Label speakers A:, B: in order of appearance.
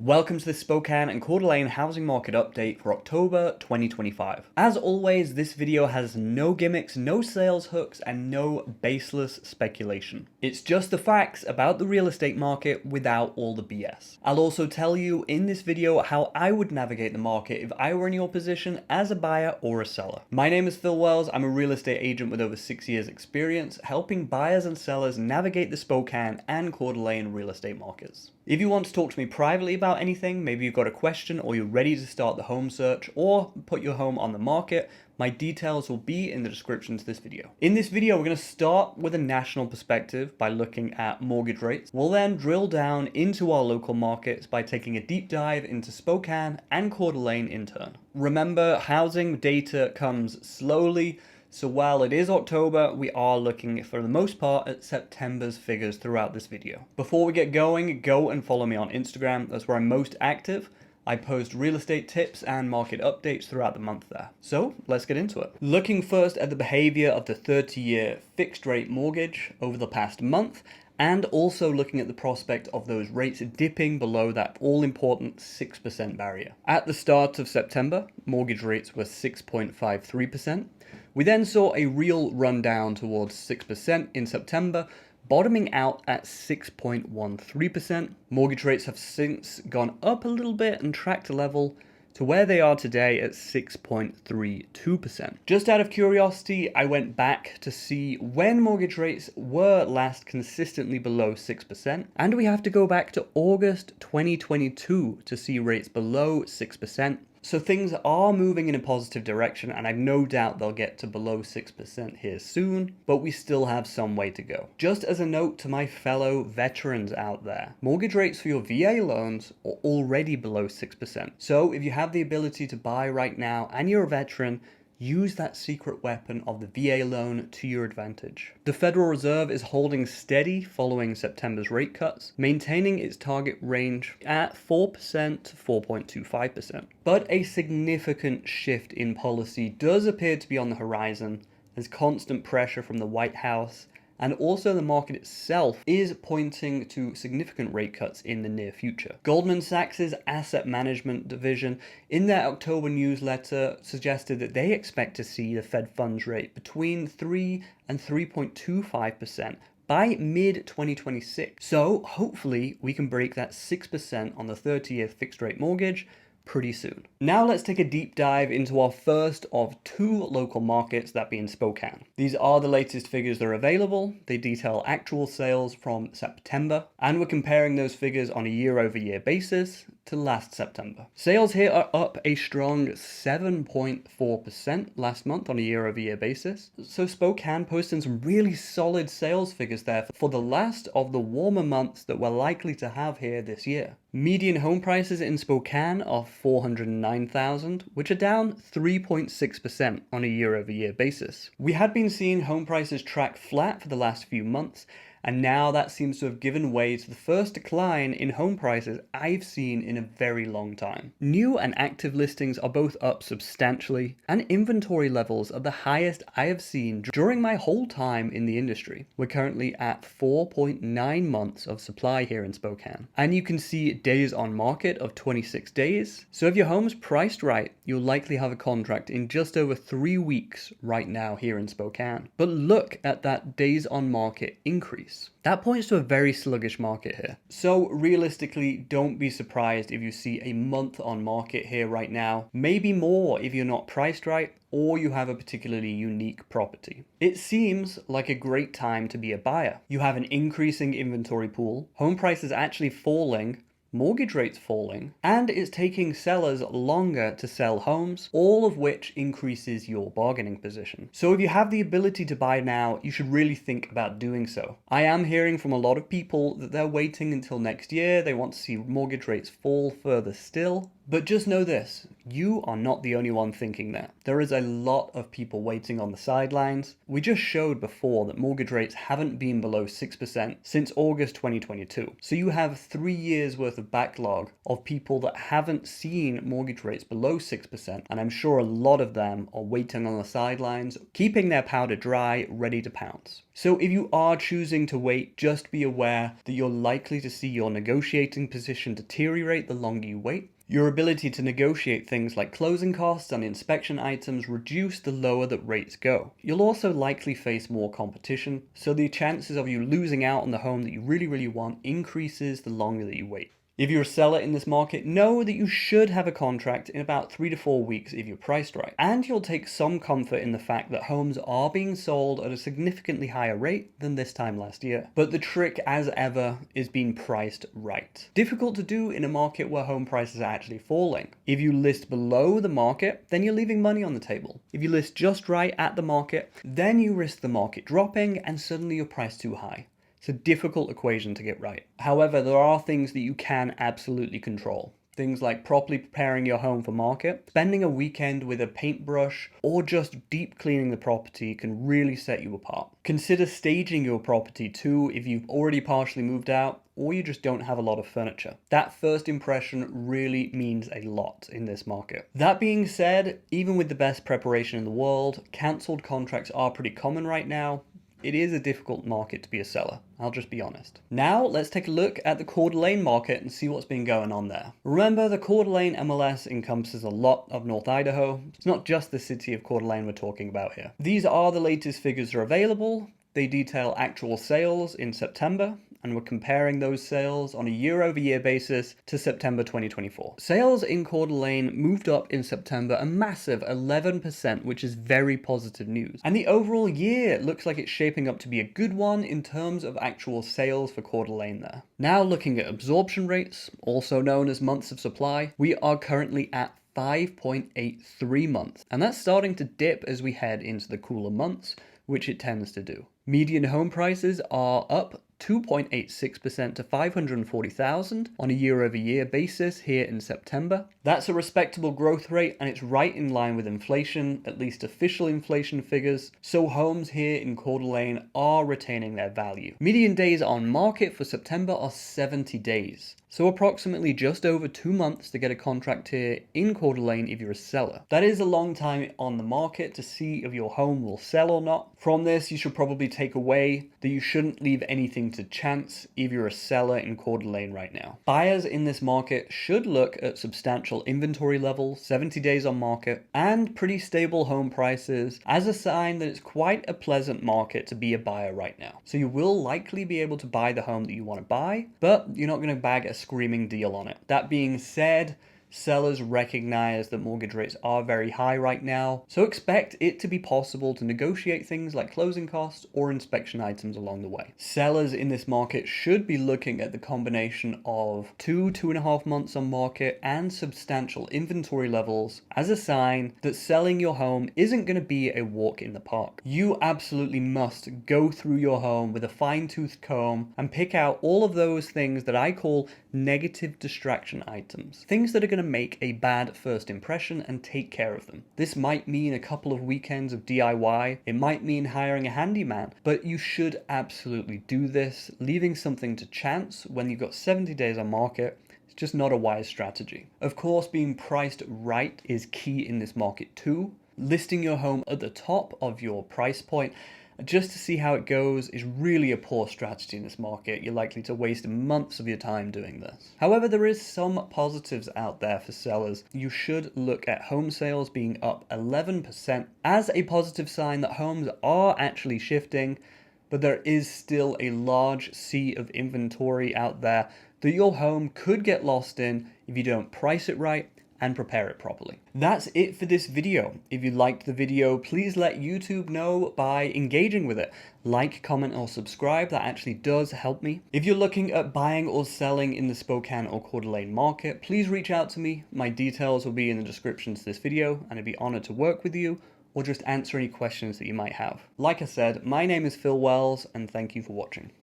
A: Welcome to the Spokane and Coeur d'Alene housing market update for October 2025. As always, this video has no gimmicks, no sales hooks, and no baseless speculation. It's just the facts about the real estate market without all the BS. I'll also tell you in this video how I would navigate the market if I were in your position as a buyer or a seller. My name is Phil Wells. I'm a real estate agent with over 6 years experience helping buyers and sellers navigate the Spokane and Coeur d'Alene real estate markets. If you want to talk to me privately about anything, maybe you've got a question or you're ready to start the home search or put your home on the market, my details will be in the description to this video. In this video, we're going to start with a national perspective by looking at mortgage rates. We'll then drill down into our local markets by taking a deep dive into Spokane and Coeur d'Alene in turn. Remember, housing data comes slowly. So while it is October, we are looking for the most part at September's figures throughout this video. Before we get going, go and follow me on Instagram. That's where I'm most active. I post real estate tips and market updates throughout the month there. So let's get into it. Looking first at the behavior of the 30-year fixed rate mortgage over the past month, and also looking at the prospect of those rates dipping below that all-important 6% barrier. At the start of September, mortgage rates were 6.53%. We then saw a real rundown towards 6% in September, bottoming out at 6.13%. Mortgage rates have since gone up a little bit and tracked a level to where they are today at 6.32%. Just out of curiosity, I went back to see when mortgage rates were last consistently below 6%, and we have to go back to August 2022 to see rates below 6%. So things are moving in a positive direction, and I've no doubt they'll get to below 6% here soon, but we still have some way to go. Just as a note to my fellow veterans out there, mortgage rates for your VA loans are already below 6%. So if you have the ability to buy right now and you're a veteran, use that secret weapon of the VA loan to your advantage. The Federal Reserve is holding steady following September's rate cuts, maintaining its target range at 4% to 4.25%. But a significant shift in policy does appear to be on the horizon. There's constant pressure from the White House, and also the market itself is pointing to significant rate cuts in the near future. Goldman Sachs' asset management division in their October newsletter suggested that they expect to see the Fed funds rate between 3 and 3.25% by mid-2026. So hopefully we can break that 6% on the 30-year fixed rate mortgage pretty soon. Now let's take a deep dive into our first of two local markets, that being Spokane. These are the latest figures that are available. They detail actual sales from September, and we're comparing those figures on a year-over-year basis to last September. Sales here are up a strong 7.4% last month on a year-over-year basis. So Spokane posting some really solid sales figures there for the last of the warmer months that we're likely to have here this year. Median home prices in Spokane are $409,000, which are down 3.6% on a year-over-year basis. We had been seeing home prices track flat for the last few months, and now that seems to have given way to the first decline in home prices I've seen in a very long time. New and active listings are both up substantially, and inventory levels are the highest I have seen during my whole time in the industry. We're currently at 4.9 months of supply here in Spokane, and you can see days on market of 26 days. So if your home's priced right, you'll likely have a contract in just over 3 weeks right now here in Spokane. But look at that days on market increase. That points to a very sluggish market here. So realistically, don't be surprised if you see a month on market here right now, maybe more if you're not priced right or you have a particularly unique property. It seems like a great time to be a buyer. You have an increasing inventory pool, home prices actually falling, mortgage rates falling, and it's taking sellers longer to sell homes, all of which increases your bargaining position. So if you have the ability to buy now, you should really think about doing so. I am hearing from a lot of people that they're waiting until next year. They want to see mortgage rates fall further still. But just know this, you are not the only one thinking that. There is a lot of people waiting on the sidelines. We just showed before that mortgage rates haven't been below 6% since August 2022. So you have 3 years worth of backlog of people that haven't seen mortgage rates below 6%, and I'm sure a lot of them are waiting on the sidelines, keeping their powder dry, ready to pounce. So if you are choosing to wait, just be aware that you're likely to see your negotiating position deteriorate the longer you wait. Your ability to negotiate things like closing costs and inspection items reduce the lower that rates go. You'll also likely face more competition, so the chances of you losing out on the home that you really want increases the longer that you wait. If you're a seller in this market, know that you should have a contract in about 3 to 4 weeks if you're priced right. And you'll take some comfort in the fact that homes are being sold at a significantly higher rate than this time last year. But the trick, as ever, is being priced right. Difficult to do in a market where home prices are actually falling. If you list below the market, then you're leaving money on the table. If you list just right at the market, then you risk the market dropping and suddenly you're priced too high. It's a difficult equation to get right. However, there are things that you can absolutely control. Things like properly preparing your home for market, spending a weekend with a paintbrush, or just deep cleaning the property can really set you apart. Consider staging your property too if you've already partially moved out or you just don't have a lot of furniture. That first impression really means a lot in this market. That being said, even with the best preparation in the world, cancelled contracts are pretty common right now. It is a difficult market to be a seller, I'll just be honest. Now, let's take a look at the Coeur d'Alene market and see what's been going on there. Remember, the Coeur d'Alene MLS encompasses a lot of North Idaho. It's not just the city of Coeur d'Alene we're talking about here. These are the latest figures that are available. They detail actual sales in September, and we're comparing those sales on a year-over-year basis to September 2024. Sales in Coeur d'Alene moved up in September a massive 11%, which is very positive news. And the overall year looks like it's shaping up to be a good one in terms of actual sales for Coeur d'Alene there. Now looking at absorption rates, also known as months of supply, we are currently at 5.83 months. And that's starting to dip as we head into the cooler months, which it tends to do. Median home prices are up 2.86% to $540,000 on a year-over-year basis here in September. That's a respectable growth rate and it's right in line with inflation, at least official inflation figures, so homes here in Coeur d'Alene are retaining their value. Median days on market for September are 70 days. So approximately just over 2 months to get a contract here in Coeur d'Alene if you're a seller. That is a long time on the market to see if your home will sell or not. From this, you should probably take away that you shouldn't leave anything to chance if you're a seller in Coeur d'Alene right now. Buyers in this market should look at substantial inventory levels, 70 days on market, and pretty stable home prices as a sign that it's quite a pleasant market to be a buyer right now. So you will likely be able to buy the home that you want to buy, but you're not going to bag a screaming deal on it. That being said, sellers recognize that mortgage rates are very high right now, so expect it to be possible to negotiate things like closing costs or inspection items along the way. Sellers in this market should be looking at the combination of 2.5 months on market and substantial inventory levels as a sign that selling your home isn't going to be a walk in the park. You absolutely must go through your home with a fine-tooth comb and pick out all of those things that I call negative distraction items. Things that are going to make a bad first impression and take care of them. This might mean a couple of weekends of DIY, it might mean hiring a handyman, but you should absolutely do this. Leaving something to chance when you've got 70 days on market is just not a wise strategy. Of course, being priced right is key in this market too. Listing your home at the top of your price point just to see how it goes is really a poor strategy in this market. You're likely to waste months of your time doing this. However, there is some positives out there for sellers. You should look at home sales being up 11% as a positive sign that homes are actually shifting, but there is still a large sea of inventory out there that your home could get lost in if you don't price it right and prepare it properly. That's it for this video. If you liked the video, please let YouTube know by engaging with it. Like, comment, or subscribe, that actually does help me. If you're looking at buying or selling in the Spokane or Coeur d'Alene market, please reach out to me. My details will be in the description to this video, and I'd be honored to work with you or just answer any questions that you might have. Like I said, my name is Phil Wells, and thank you for watching.